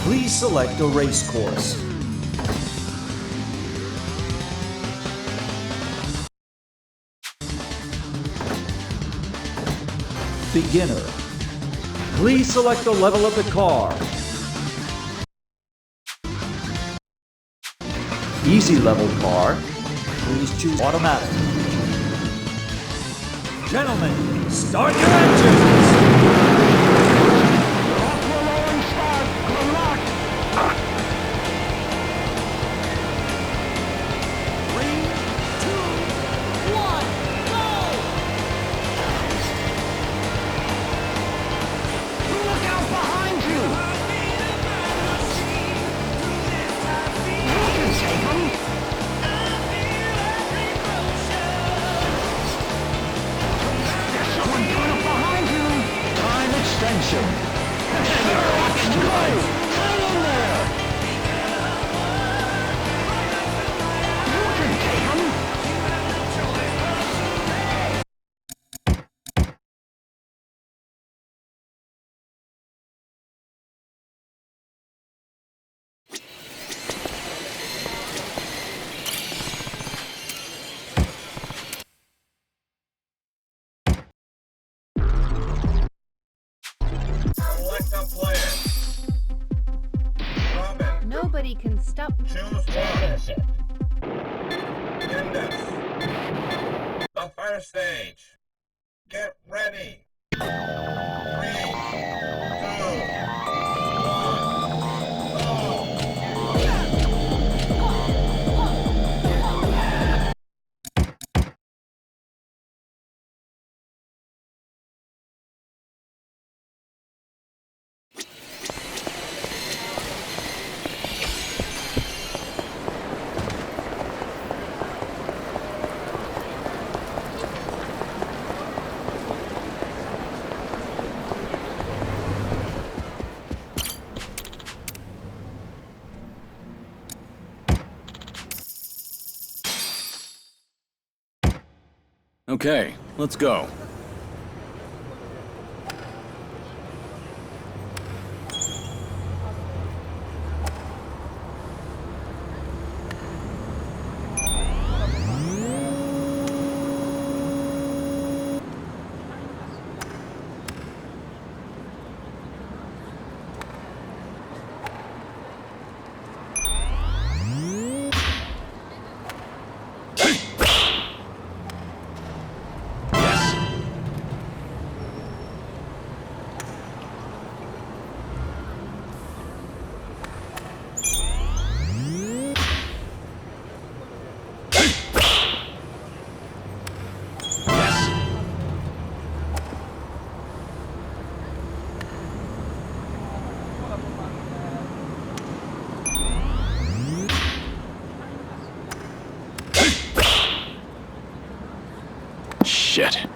Please select a race course. Beginner. Please select the level of the car. Easy level car. Please choose automatic. Gentlemen, start your engines! Select a player. Robin. Nobody can stop me. Choose one. Index. The first stage. Get ready. 3, 2, 1, go! Okay, let's go. Shit.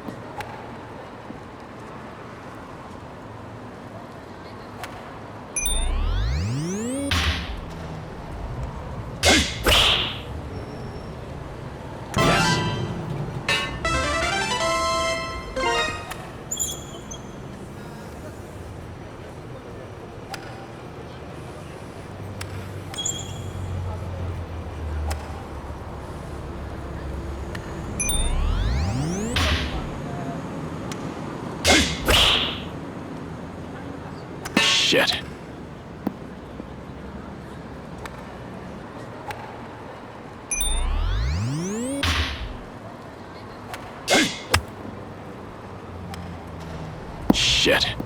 Shit. Shit.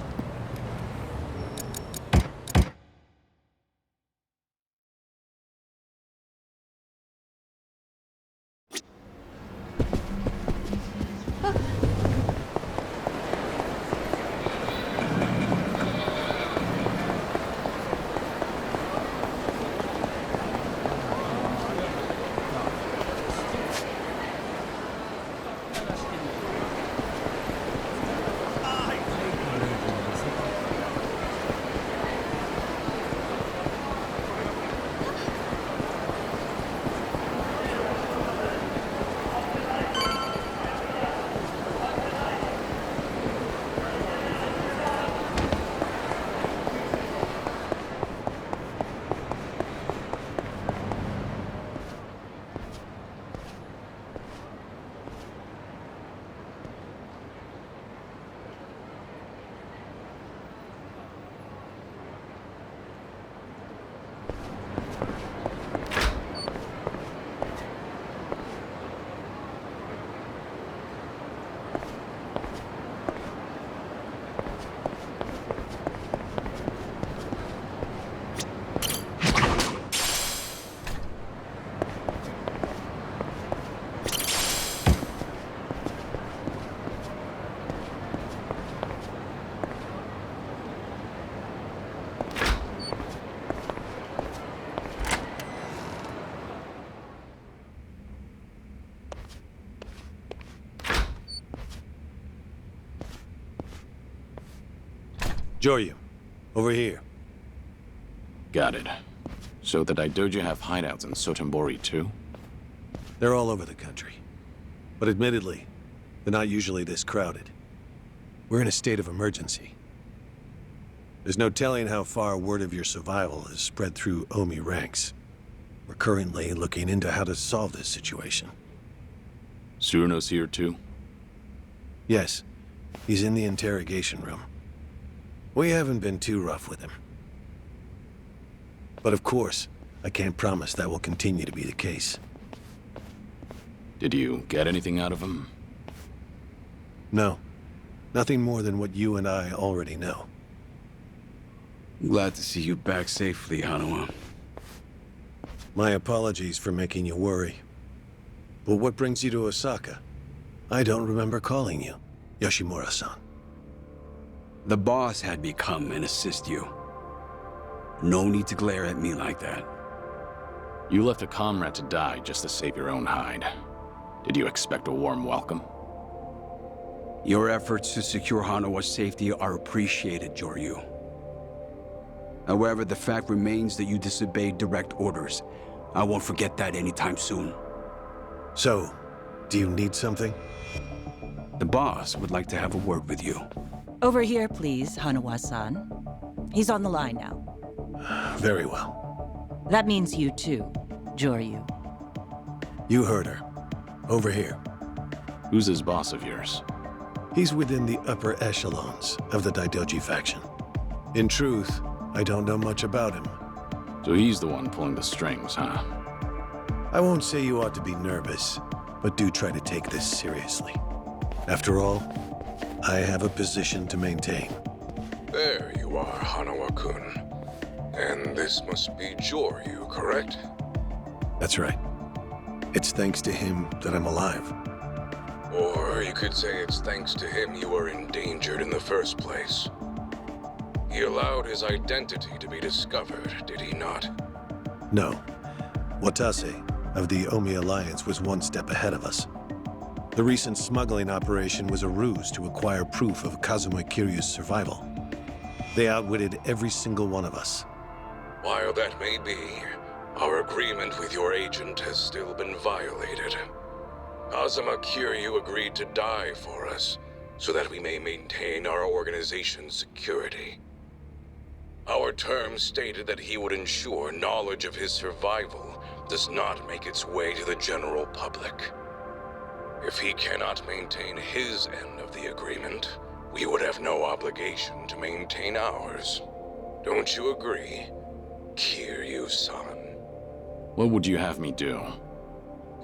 Joryu, over here. Got it. So the Daidoji have hideouts in Sotenbori too? They're all over the country. But admittedly, they're not usually this crowded. We're in a state of emergency. There's no telling how far word of your survival has spread through Omi ranks. We're currently looking into how to solve this situation. Suruno's here too? Yes, he's in the interrogation room. We haven't been too rough with him. But of course, I can't promise that will continue to be the case. Did you get anything out of him? No, nothing more than what you and I already know. Glad to see you back safely, Hanawa. My apologies for making you worry. But what brings you to Osaka? I don't remember calling you, Yoshimura-san. The boss had me come and assist you. No need to glare at me like that. You left a comrade to die just to save your own hide. Did you expect a warm welcome? Your efforts to secure Hanawa's safety are appreciated, Joryu. However, the fact remains that you disobeyed direct orders. I won't forget that anytime soon. So, do you need something? The boss would like to have a word with you. Over here, please, Hanawa-san. He's on the line now. Very well. That means you too, Joryu. You heard her. Over here. Who's this boss of yours? He's within the upper echelons of the Daidoji faction. In truth, I don't know much about him. So he's the one pulling the strings, huh? I won't say you ought to be nervous, but do try to take this seriously. After all, I have a position to maintain. There you are, Hanawa-kun. And this must be Joryu, correct? That's right. It's thanks to him that I'm alive. Or you could say it's thanks to him you were endangered in the first place. He allowed his identity to be discovered, did he not? No. Watase of the Omi Alliance was one step ahead of us. The recent smuggling operation was a ruse to acquire proof of Kazuma Kiryu's survival. They outwitted every single one of us. While that may be, our agreement with your agent has still been violated. Kazuma Kiryu agreed to die for us, so that we may maintain our organization's security. Our terms stated that he would ensure knowledge of his survival does not make its way to the general public. If he cannot maintain his end of the agreement, we would have no obligation to maintain ours. Don't you agree, Kiryu-san? What would you have me do?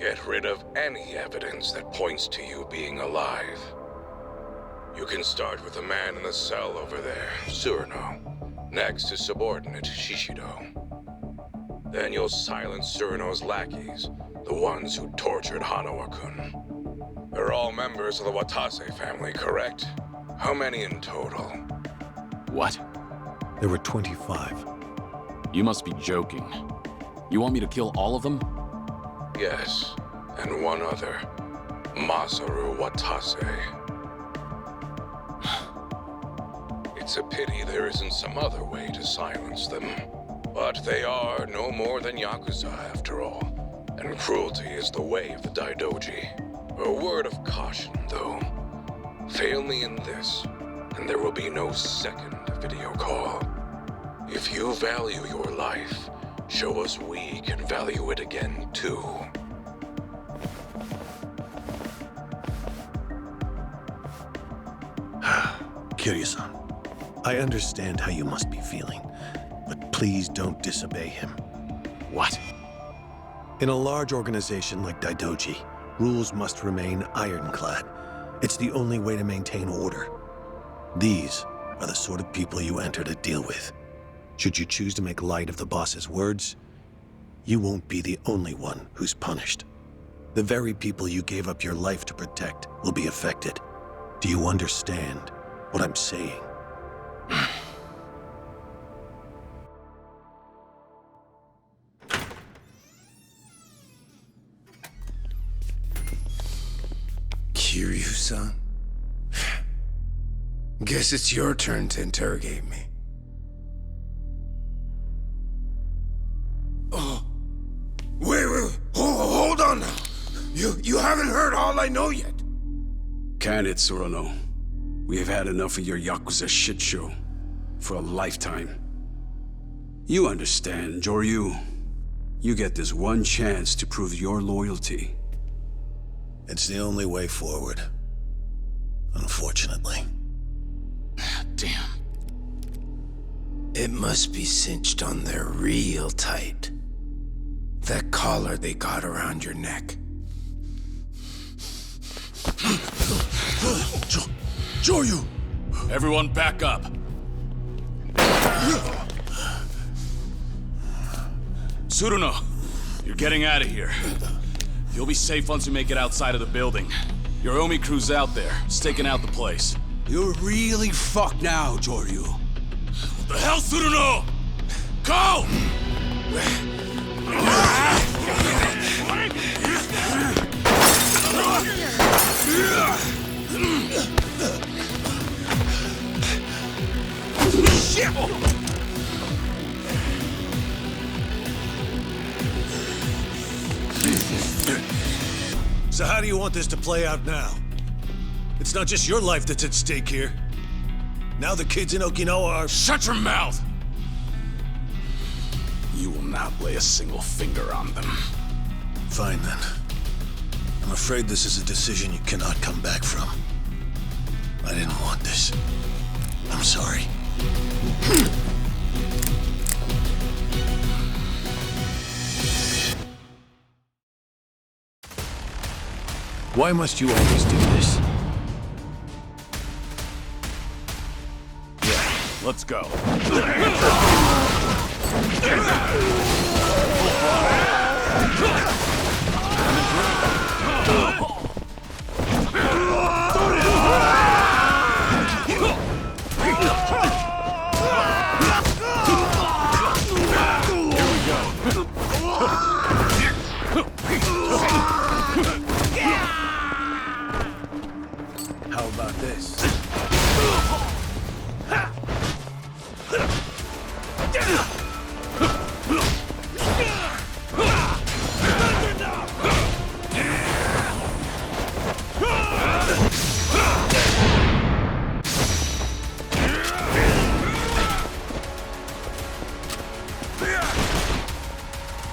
Get rid of any evidence that points to you being alive. You can start with the man in the cell over there, Suruno. Next is subordinate Shishido. Then you'll silence Suruno's lackeys, the ones who tortured Hanawa-kun. They're all members of the Watase family, correct? How many in total? What? There were 25. You must be joking. You want me to kill all of them? Yes, and one other. Masaru Watase. It's a pity there isn't some other way to silence them. But they are no more than Yakuza, after all. And cruelty is the way of the Daidoji. A word of caution, though. Fail me in this, and there will be no second video call. If you value your life, show us we can value it again, too. Kiryu-san, I understand how you must be feeling, but please don't disobey him. What? In a large organization like Daidoji, rules must remain ironclad. It's the only way to maintain order. These are the sort of people you enter to deal with. Should you choose to make light of the boss's words, you won't be the only one who's punished. The very people you gave up your life to protect will be affected. Do you understand what I'm saying? Kiryu-san? Guess it's your turn to interrogate me. Oh. Wait. Hold on now. You haven't heard all I know yet. Can it, Cyrano? We have had enough of your Yakuza shit show. For a lifetime. You understand, Joryu. You get this one chance to prove your loyalty. It's the only way forward. Unfortunately. Damn. It must be cinched on there real tight. That collar they got around your neck. Joryu! Everyone back up. Tsuruno, you're getting out of here. You'll be safe once you make it outside of the building. Your Omi crew's out there, staking out the place. You're really fucked now, Joryu. What the hell, Tsuruno? Go! So how do you want this to play out now? It's not just your life that's at stake here. Now the kids in Okinawa are— Shut your mouth! You will not lay a single finger on them. Fine then. I'm afraid this is a decision you cannot come back from. I didn't want this. I'm sorry. Why must you always do this? Yeah, let's go. How about this?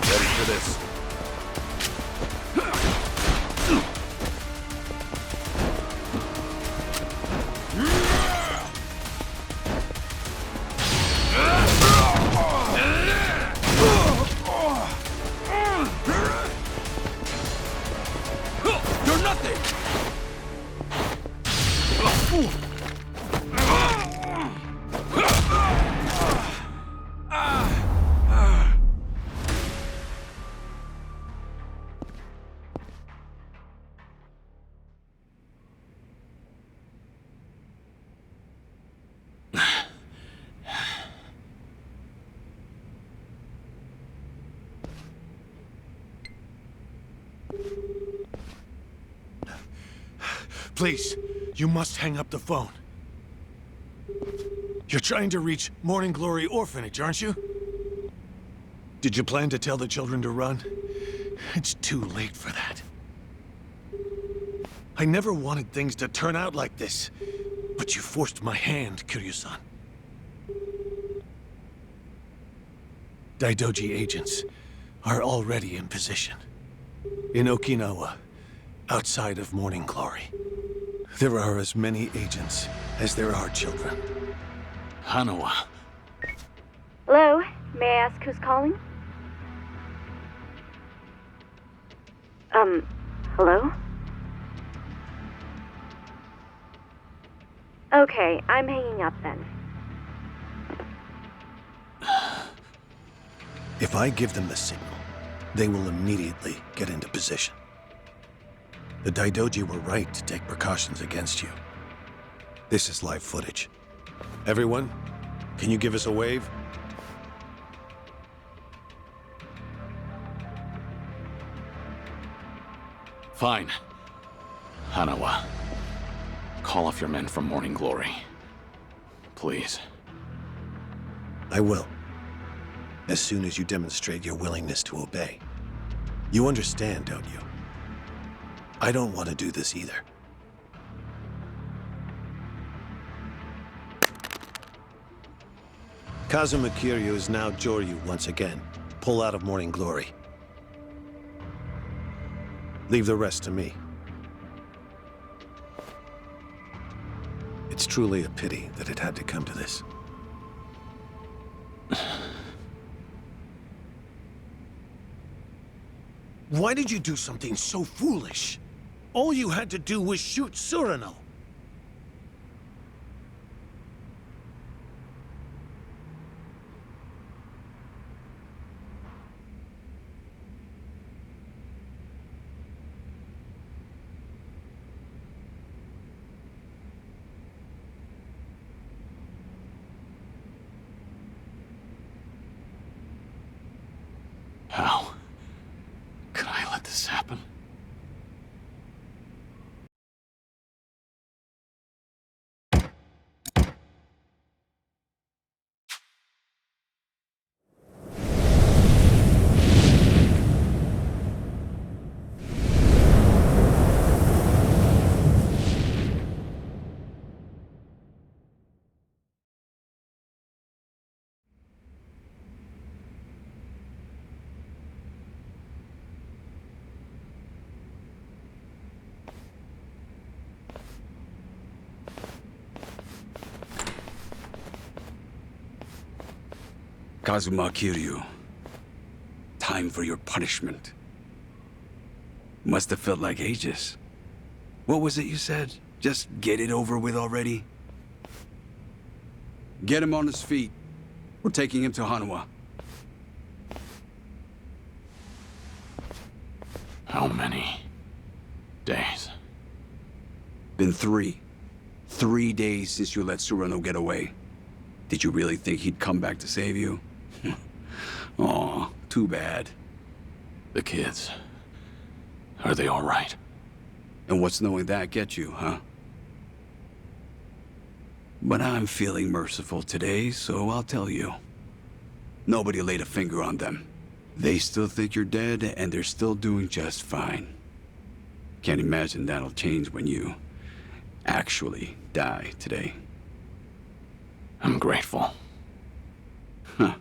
Ready for this. You're nothing! Please, you must hang up the phone. You're trying to reach Morning Glory Orphanage, aren't you? Did you plan to tell the children to run? It's too late for that. I never wanted things to turn out like this, but you forced my hand, Kiryu-san. Daidoji agents are already in position. In Okinawa, outside of Morning Glory. There are as many agents as there are children. Hanawa. Hello, may I ask who's calling? Hello? Okay, I'm hanging up then. If I give them the signal, they will immediately get into position. The Daidoji were right to take precautions against you. This is live footage. Everyone, can you give us a wave? Fine. Hanawa, call off your men from Morning Glory. please. I will. As soon as you demonstrate your willingness to obey. You understand, don't you? I don't want to do this either. Kazuma Kiryu is now Joryu once again. Pull out of Morning Glory. Leave the rest to me. It's truly a pity that it had to come to this. Why did you do something so foolish? All you had to do was shoot Surano. How could I let this happen? Kazuma Kiryu, time for your punishment. Must have felt like ages. What was it you said? Just get it over with already? Get him on his feet. We're taking him to Hanawa. How many days? Been 3. 3 days since you let Surano get away. Did you really think he'd come back to save you? Aw, too bad. The kids. Are they all right? And what's knowing that get you, huh? But I'm feeling merciful today, so I'll tell you. Nobody laid a finger on them. They still think you're dead, and they're still doing just fine. Can't imagine that'll change when you actually die today. I'm grateful. Huh.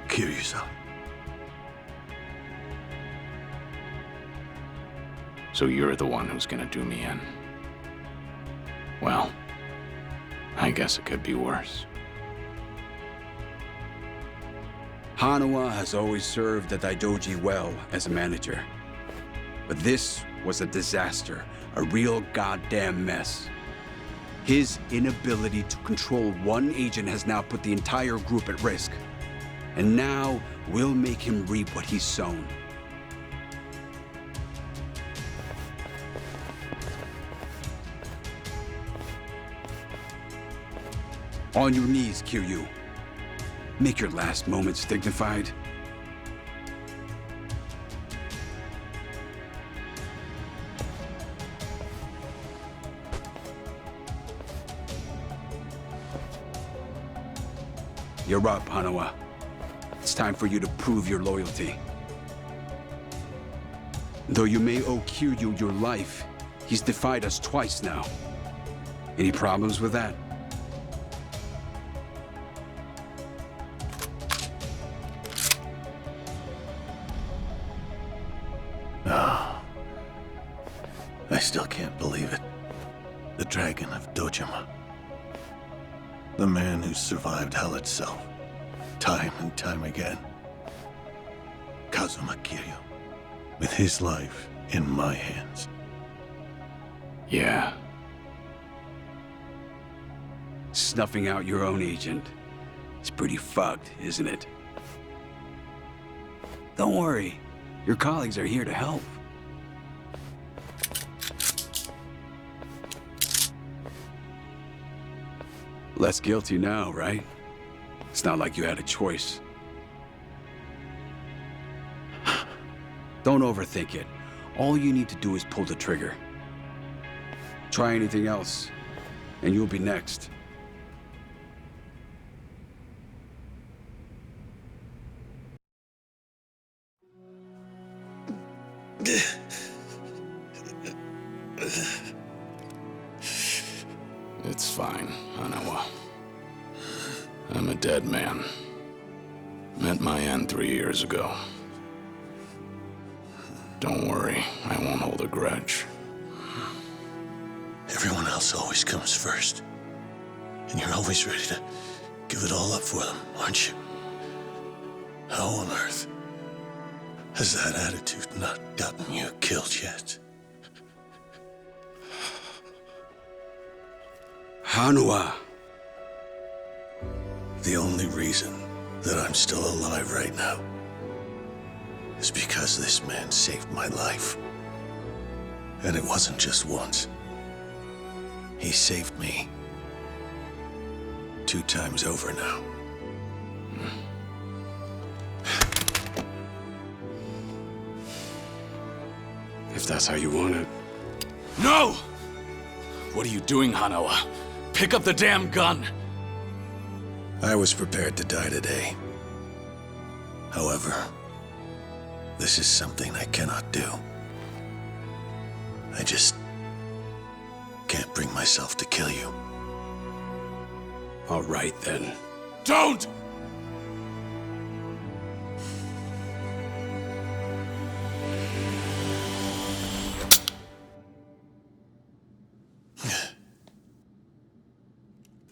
Kiryu-san. So you're the one who's gonna do me in. Well, I guess it could be worse. Hanawa has always served the Daidoji well as a manager. But this was a disaster, a real goddamn mess. His inability to control one agent has now put the entire group at risk. And now we'll make him reap what he's sown. On your knees, Kiryu. Make your last moments dignified. You're up, Hanawa. It's time for you to prove your loyalty. Though you may owe Kiryu your life, he's defied us twice now. Any problems with that? I still can't believe it. The Dragon of Dojima. The man who survived hell itself, time and time again. Kazuma Kiryu, with his life in my hands. Yeah. Snuffing out your own agent. It's pretty fucked, isn't it? Don't worry. Your colleagues are here to help. Less guilty now, right? It's not like you had a choice. Don't overthink it. All you need to do is pull the trigger. Try anything else, and you'll be next. It's fine, Hanawa. I'm a dead man. Met my end 3 years ago. Don't worry, I won't hold a grudge. Everyone else always comes first. And you're always ready to give it all up for them, aren't you? How on earth has that attitude not gotten you killed yet? Hanua! The only reason that I'm still alive right now is because this man saved my life. And it wasn't just once. He saved me 2 times over now. If that's how you want it. No! What are you doing, Hanawa? Pick up the damn gun! I was prepared to die today. However, this is something I cannot do. I just can't bring myself to kill you. All right, then. Don't!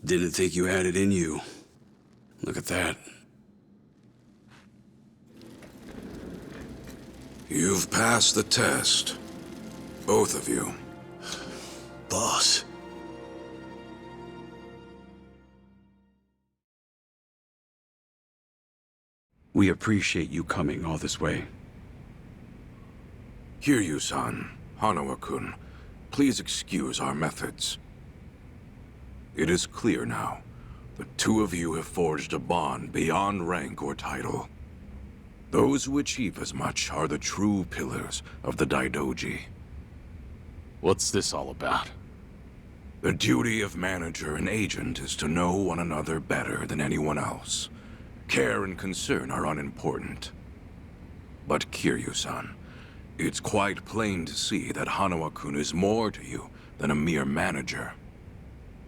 Didn't think you had it in you. Look at that. You've passed the test. Both of you. Boss. We appreciate you coming all this way. Kiryu-san, Hanawa-kun, please excuse our methods. It is clear now. The 2 of you have forged a bond beyond rank or title. Those who achieve as much are the true pillars of the Daidoji. What's this all about? The duty of manager and agent is to know one another better than anyone else. Care and concern are unimportant. But Kiryu-san, it's quite plain to see that Hanawa-kun is more to you than a mere manager.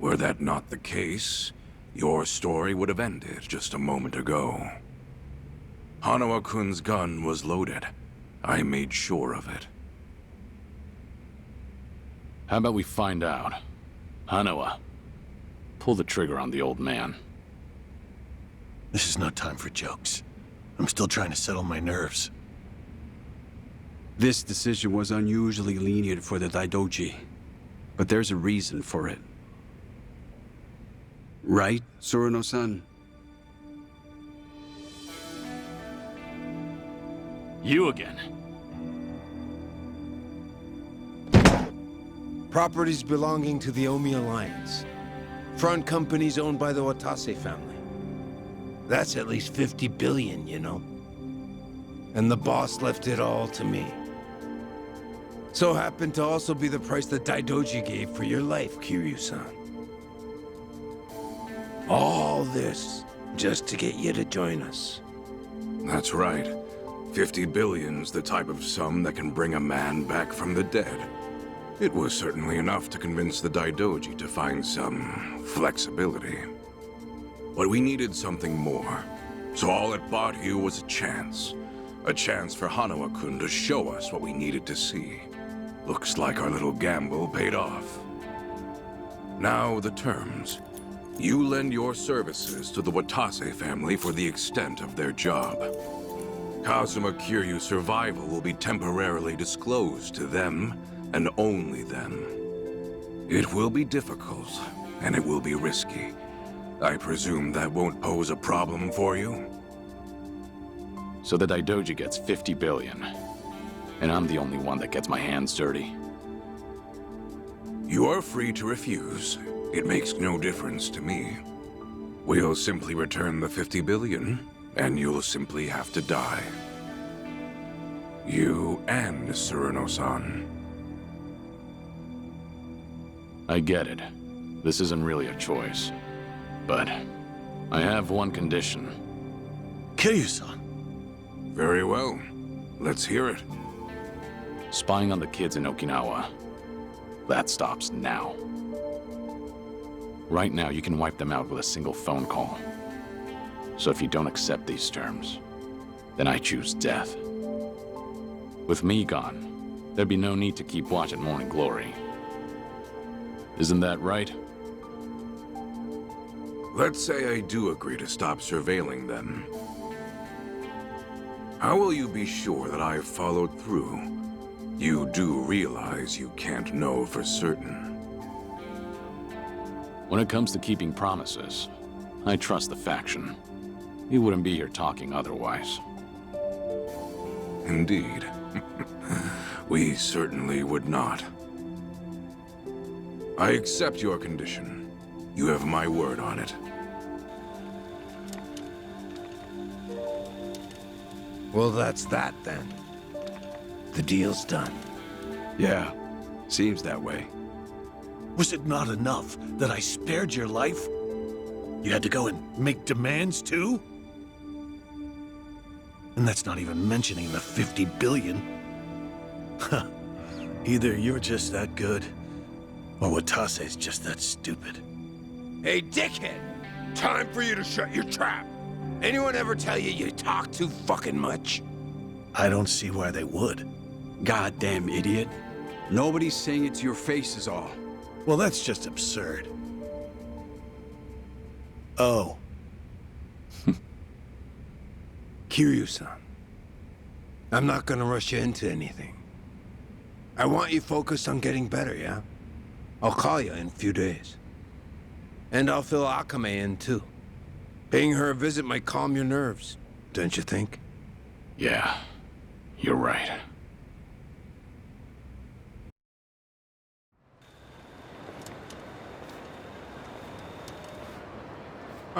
Were that not the case, your story would have ended just a moment ago. Hanawa-kun's gun was loaded. I made sure of it. How about we find out? Hanawa, pull the trigger on the old man. This is no time for jokes. I'm still trying to settle my nerves. This decision was unusually lenient for the Daidoji, but there's a reason for it. Right, Suruno-san? You again. Properties belonging to the Omi Alliance. Front companies owned by the Watase family. That's at least 50 billion, you know. And the boss left it all to me. So happened to also be the price that Daidoji gave for your life, Kiryu-san. All this just to get you to join us. That's right. 50 billion's the type of sum that can bring a man back from the dead. It was certainly enough to convince the Daidoji to find some flexibility. But we needed something more. So all it bought you was a chance. A chance for Hanawa-kun to show us what we needed to see. Looks like our little gamble paid off. Now the terms. You lend your services to the Watase family for the extent of their job. Kazuma Kiryu's survival will be temporarily disclosed to them, and only them. It will be difficult, and it will be risky. I presume that won't pose a problem for you? So the Daidoji gets 50 billion. And I'm the only one that gets my hands dirty. You are free to refuse. It makes no difference to me. We'll simply return the 50 billion, and you'll simply have to die. You and Tsuruno-san. I get it. This isn't really a choice. But I have one condition. Kiryu-san. Very well. Let's hear it. Spying on the kids in Okinawa. That stops now. Right now, you can wipe them out with a single phone call. So if you don't accept these terms, then I choose death. With me gone, there'd be no need to keep watching Morning Glory. Isn't that right? Let's say I do agree to stop surveilling them. How will you be sure that I've followed through? You do realize you can't know for certain. When it comes to keeping promises, I trust the faction. We wouldn't be here talking otherwise. Indeed. We certainly would not. I accept your condition. You have my word on it. Well, that's that then. The deal's done. Yeah, seems that way. Was it not enough that I spared your life? You had to go and make demands too? And that's not even mentioning the 50 billion. Huh. Either you're just that good, or Watase's just that stupid. Hey, dickhead! Time for you to shut your trap! Anyone ever tell you you talk too fucking much? I don't see why they would. Goddamn idiot. Nobody's saying it to your face is all. Well, that's just absurd. Oh. Kiryu-san, I'm not gonna rush you into anything. I want you focused on getting better, yeah? I'll call you in a few days. And I'll fill Akame in, too. Paying her a visit might calm your nerves, don't you think? Yeah, you're right.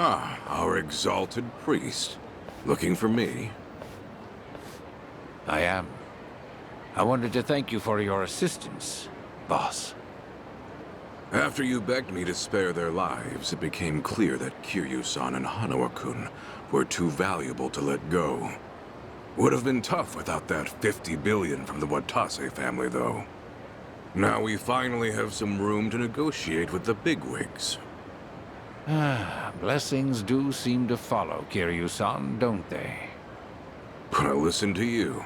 Ah, our exalted priest. Looking for me? I am. I wanted to thank you for your assistance, boss. After you begged me to spare their lives, it became clear that Kiryu-san and Hanawa-kun were too valuable to let go. Would have been tough without that 50 billion from the Watase family, though. Now we finally have some room to negotiate with the bigwigs. Blessings do seem to follow Kiryu-san, don't they? But I listen to you.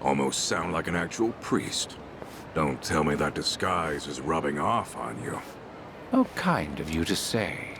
Almost sound like an actual priest. Don't tell me that disguise is rubbing off on you. How kind of you to say.